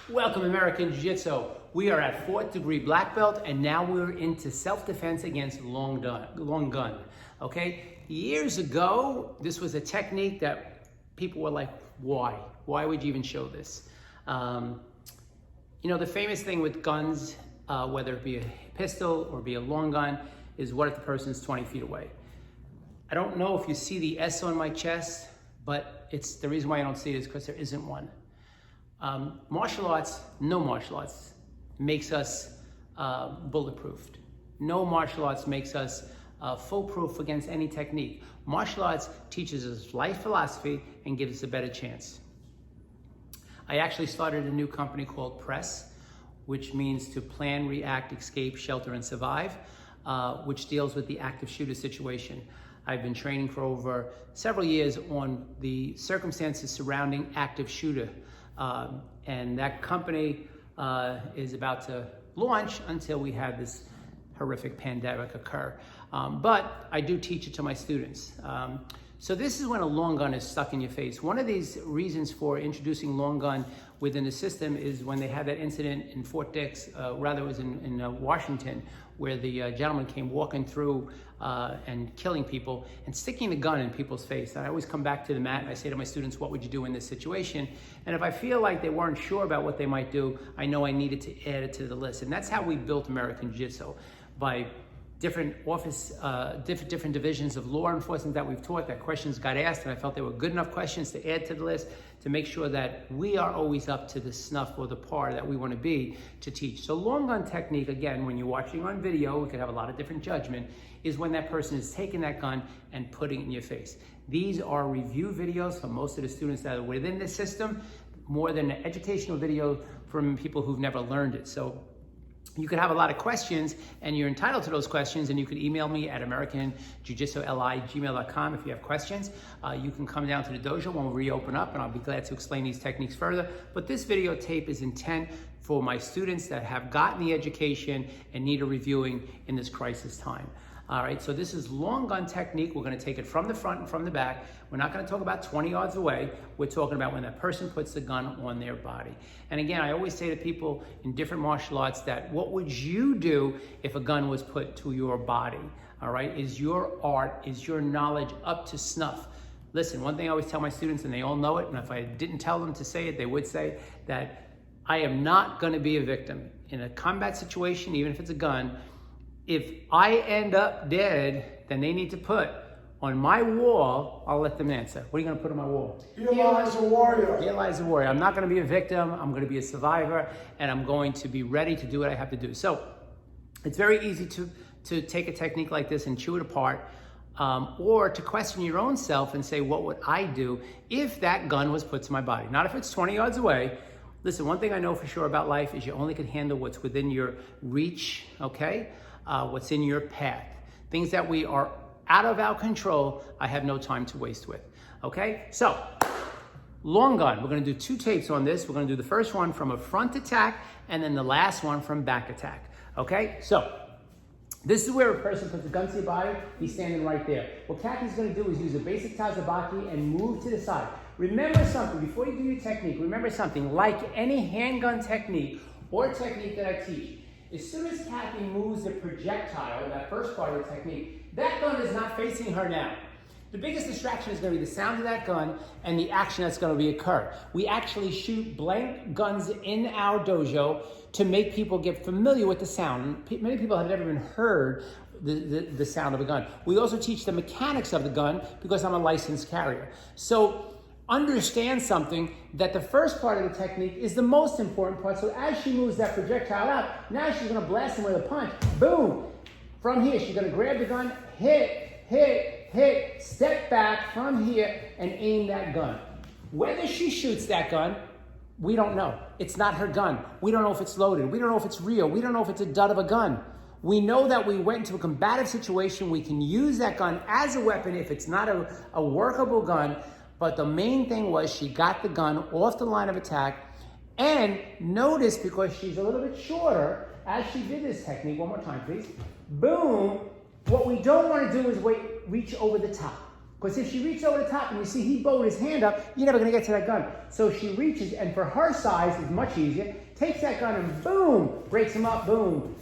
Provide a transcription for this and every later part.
Welcome, American Jiu-Jitsu. We are at 4th degree black belt, and now we're into self-defense against long gun. Okay? Years ago, this was a technique that people were like, why? Why would you even show this? The famous thing with guns, whether it be a pistol or be a long gun, is what if the person is 20 feet away? I don't know if you see the S on my chest, but it's the reason why I don't see it is because there isn't one. Martial arts, no martial arts makes us bulletproofed. No martial arts makes us foolproof against any technique. Martial arts teaches us life philosophy and gives us a better chance. I actually started a new company called PRESS, which means to plan, react, escape, shelter, and survive, which deals with the active shooter situation. I've been training for over several years on the circumstances surrounding active shooter. And that company is about to launch until we have this horrific pandemic occur. But I do teach it to my students. So this is when a long gun is stuck in your face. One of these reasons for introducing long gun within the system is when they had that incident in Fort Dix, rather it was in Washington, where the gentleman came walking through and killing people and sticking the gun in people's face. And I always come back to the mat and I say to my students, what would you do in this situation? And if I feel like they weren't sure about what they might do, I know I needed to add it to the list. And that's how we built American Jiu-Jitsu, by different different divisions of law enforcement that we've taught, that questions got asked, and I felt they were good enough questions to add to the list to make sure that we are always up to the snuff or the par that we want to be to teach. So long gun technique, again, when you're watching on video, we could have a lot of different judgment, is when that person is taking that gun and putting it in your face. These are review videos for most of the students that are within the system, more than an educational video from people who've never learned it. So you could have a lot of questions, and you're entitled to those questions, and you can email me at americanjujitsu@gmail.com if you have questions. You can come down to the dojo when we reopen up, and I'll be glad to explain these techniques further. But this videotape is intent for my students that have gotten the education and need a reviewing in this crisis time. All right, so this is long gun technique. We're gonna take it from the front and from the back. We're not gonna talk about 20 yards away. We're talking about when that person puts the gun on their body. And again, I always say to people in different martial arts that what would you do if a gun was put to your body? All right, is your art, is your knowledge up to snuff? Listen, one thing I always tell my students, and they all know it, and if I didn't tell them to say it, they would say that I am not gonna be a victim. In a combat situation, even if it's a gun, if I end up dead, then they need to put on my wall, I'll let them answer. What are you gonna put on my wall? Here lies a warrior. Here lies a warrior. I'm not gonna be a victim, I'm gonna be a survivor, and I'm going to be ready to do what I have to do. So it's very easy to take a technique like this and chew it apart, or to question your own self and say, what would I do if that gun was put to my body? Not if it's 20 yards away. Listen, one thing I know for sure about life is you only can handle what's within your reach, okay? What's in your path. Things that we are out of our control, I have no time to waste with. Okay, so long gun, we're gonna do 2 tapes on this. We're gonna do the first one from a front attack and then the last one from back attack. Okay, so this is where a person puts a gun to your body, he's standing right there. What Kathy's gonna do is use a basic Tazabaki and move to the side. Remember something, before you do your technique, remember something, like any handgun technique or technique that I teach, as soon as Kathy moves the projectile, that first part of the technique, that gun is not facing her now. The biggest distraction is going to be the sound of that gun and the action that's going to be occur. We actually shoot blank guns in our dojo to make people get familiar with the sound. Many people have never even heard the sound of a gun. We also teach the mechanics of the gun because I'm a licensed carrier. So understand something, that the first part of the technique is the most important part. So as she moves that projectile out, now she's gonna blast him with a punch. Boom! From here, she's gonna grab the gun, hit, step back from here and aim that gun. Whether she shoots that gun, we don't know. It's not her gun. We don't know if it's loaded. We don't know if it's real. We don't know if it's a dud of a gun. We know that we went into a combative situation. We can use that gun as a weapon if it's not a workable gun. But the main thing was she got the gun off the line of attack, and notice, because she's a little bit shorter, as she did this technique, one more time please, boom, what we don't want to do is reach over the top. Because if she reaches over the top and you see he bowed his hand up, you're never going to get to that gun. So she reaches, and for her size, it's much easier, takes that gun and boom, breaks him up, boom.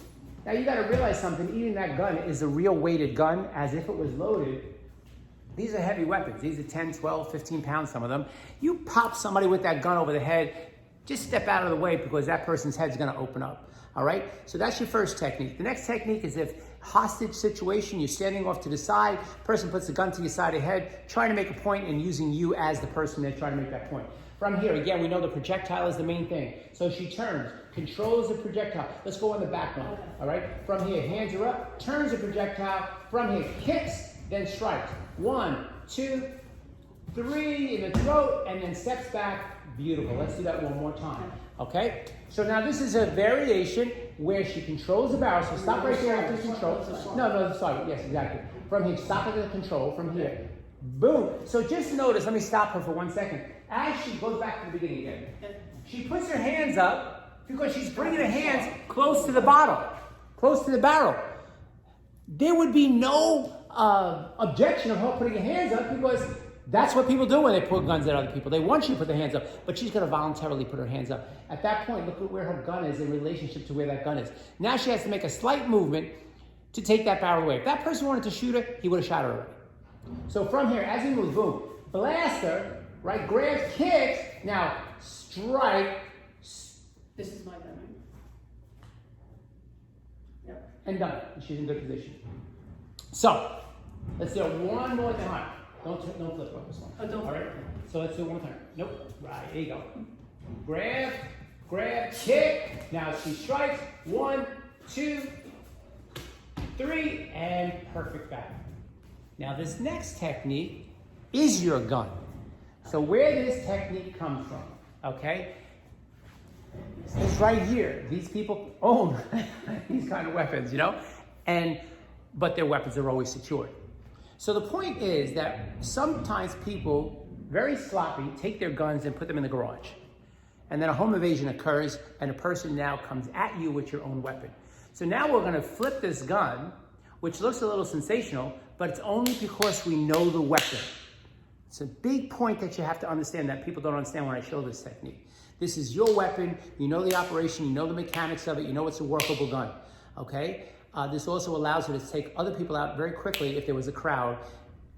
Now you got to realize something, even that gun is a real weighted gun, as if it was loaded. These are heavy weapons. These are 10, 12, 15 pounds, some of them. You pop somebody with that gun over the head, just step out of the way because that person's head's going to open up. All right? So that's your first technique. The next technique is if hostage situation, you're standing off to the side, person puts the gun to your side of the head, trying to make a point and using you as the person that's trying to make that point. From here, again, we know the projectile is the main thing. So she turns, controls the projectile. Let's go on the back one. All right? From here, hands are up, turns the projectile. From here, kicks, then strikes. 1, 2, 3 in the throat, and then steps back. Beautiful. Let's do that one more time. Okay? So now this is a variation where she controls the barrel. So stop right there after control. No, sorry. Yes, exactly. From here, stop at the control. From here, boom. So just notice, let me stop her for 1 second. As she goes back to the beginning again, she puts her hands up because she's bringing her hands close to the bottle, close to the barrel. There would be no objection of her putting her hands up because that's what people do when they put guns at other people. They want you to put their hands up, but she's going to voluntarily put her hands up. At that point, look at where her gun is in relationship to where that gun is. Now she has to make a slight movement to take that barrel away. If that person wanted to shoot her, he would have shot her already. So from here, as he moves, boom, blast her, right, grabs, kicks, now strike. This is my gun, right? Yep. And done. She's in good position. So, let's do it one more time. Don't flip on this one. Oh, don't. All right. So let's do it one more time. Nope. Right. There you go. Grab, kick. Now she strikes. 1, 2, 3, and perfect back. Now this next technique is your gun. So where this technique comes from, okay? It's right here. These people own these kind of weapons, you know, but their weapons are always secured. So the point is that sometimes people, very sloppy, take their guns and put them in the garage. And then a home invasion occurs and a person now comes at you with your own weapon. So now we're gonna flip this gun, which looks a little sensational, but it's only because we know the weapon. It's a big point that you have to understand that people don't understand when I show this technique. This is your weapon, you know the operation, you know the mechanics of it, you know it's a workable gun, okay? This also allows you to take other people out very quickly if there was a crowd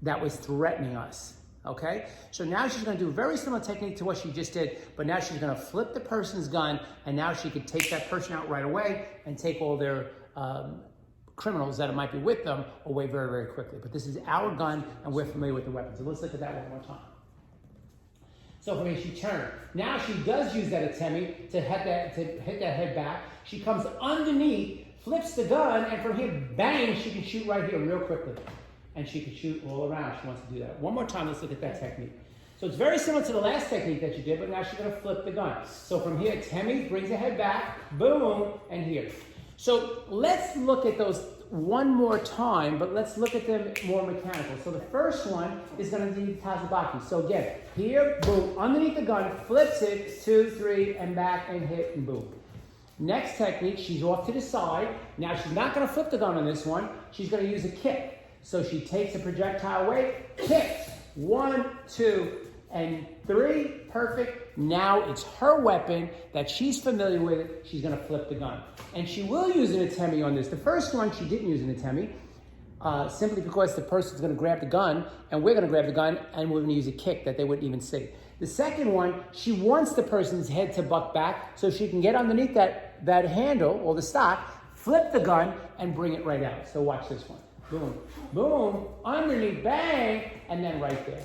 that was threatening us, okay? So now she's gonna do a very similar technique to what she just did, but now she's gonna flip the person's gun, and now she could take that person out right away and take all their criminals that might be with them away very, very quickly. But this is our gun, and we're familiar with the weapon. So let's look at that one more time. So from here, she turned. Now she does use that atemi to hit that head back. She comes underneath, flips the gun, and from here, bang, she can shoot right here real quickly. And she can shoot all around if she wants to do that. One more time, let's look at that technique. So it's very similar to the last technique that you did, but now she's gonna flip the gun. So from here, atemi brings the head back, boom, and here. So let's look at those one more time, but let's look at them more mechanical. So the first one is going to be Tazabaki. So again, here, boom, underneath the gun, flips it, 2, 3, and back, and hit, and boom. Next technique, she's off to the side. Now she's not going to flip the gun on this one. She's going to use a kick. So she takes the projectile away, kicks, 1, 2, and 3, perfect. Now it's her weapon that she's familiar with. She's gonna flip the gun. And she will use an atemi on this. The first one, she didn't use an atemi, simply because the person's gonna grab the gun, and we're gonna grab the gun, and we're gonna use a kick that they wouldn't even see. The second one, she wants the person's head to buck back so she can get underneath that handle, or the stock, flip the gun, and bring it right out. So watch this one. Boom, boom, underneath, bang, and then right there.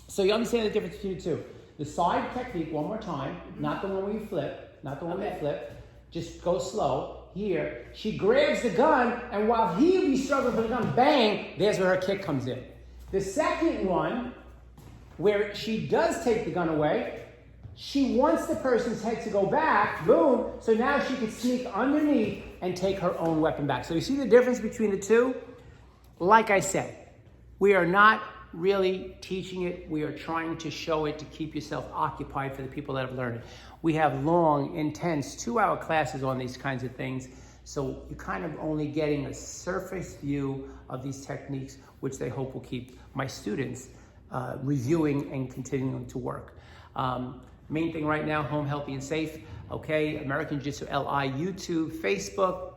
So you understand the difference between the two. The side technique, one more time, not the one where you flip, not the one where you flip, just go slow. Here, she grabs the gun, and while he'll be struggling for the gun, bang, there's where her kick comes in. The second one, where she does take the gun away, she wants the person's head to go back, boom, so now she can sneak underneath and take her own weapon back. So you see the difference between the two? Like I said, we are not really teaching it. We are trying to show it to keep yourself occupied for the people that have learned it. We have long, intense 2-hour classes on these kinds of things So you're kind of only getting a surface view of these techniques, which they hope will keep my students reviewing and continuing to work. Main thing right now, home, healthy, and safe. Okay, American Jiu-Jitsu LI, YouTube, Facebook,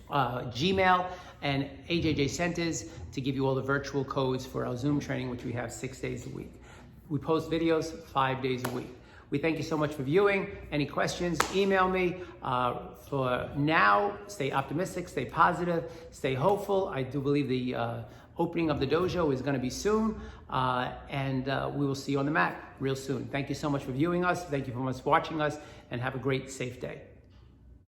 Gmail, and AJJ Centers to give you all the virtual codes for our Zoom training, which we have 6 days a week. We post videos 5 days a week. We thank you so much for viewing. Any questions, email me. For now, stay optimistic, stay positive, stay hopeful. I do believe the opening of the dojo is going to be soon, and we will see you on the mat real soon. Thank you so much for viewing us. Thank you for watching us, and have a great, safe day.